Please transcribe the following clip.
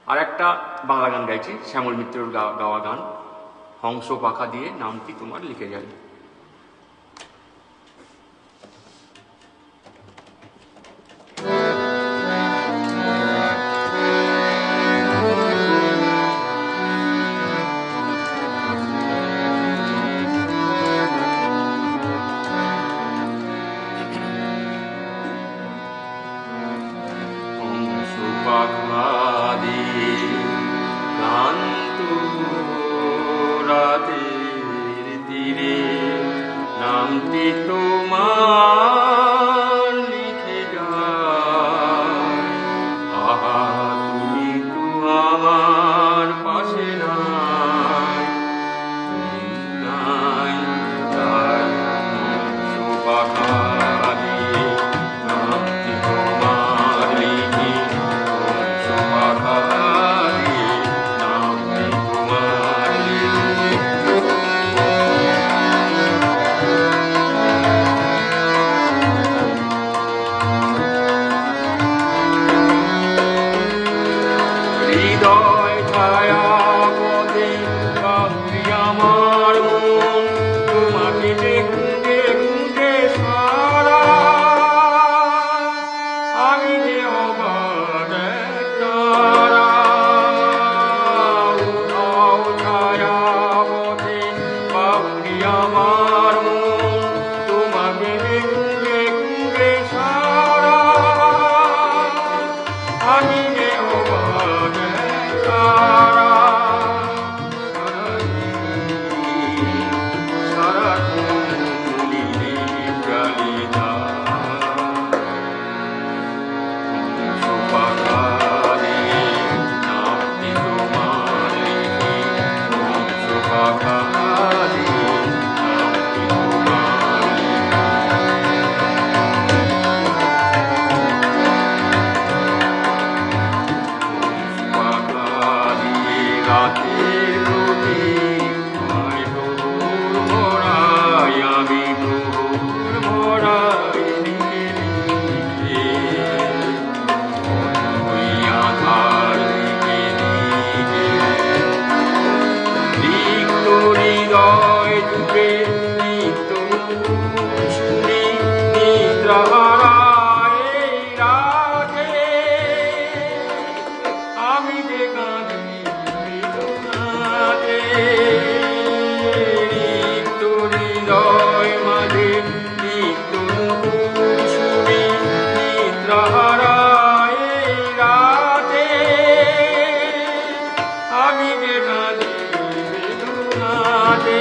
আর একটা বাংলা গান গাইছি, শ্যামল মিত্রর গাওয়া গান, হংস পাখা দিয়ে নামটি তোমার লিখে যাই। ক্লান্ত রাতের তীরে নামটি তোমার লিখে যায়। আহা, তুমি তো আমার পাশে নাই, নাই তাই পাখা দিয়ে নামটি তোমার লিখি, পাখা দিয়ে নামটি তোমার লিখি। হৃদয় ছায়া পথে বাউরি আমার মন, তোমাকে খুঁজে খুঁজে সারা আমি যে অবাক তারা। উঠাও ছায়া পথে বাউরি আমার মন, তোমাকে খুঁজে খুঁজে সারা আমি যে অবাক তারা। সারা তুমি গালি পাখা দিয়ে নামটি তোমার লিখি, পাখা দিয়ে নামটি তোমার লিখি। পাখা দিয়ে রাতের প্রতি তোমায় প্রহর ভরাই, আমি প্রহর ভরাই লিখে লিখে। ওই আধার লিখে লিখে লিপ্ত হৃদয় জুড়ে নিত্য শুনি নিদ্রাহারা এই রাতে আমি যে কাঁদি বেদনাতে। লিপ্ত হৃদয় মাঝে নিত্য শুনি নিদ্রাহারা এই রাতে আমি যে কাঁদি বেদনাতে।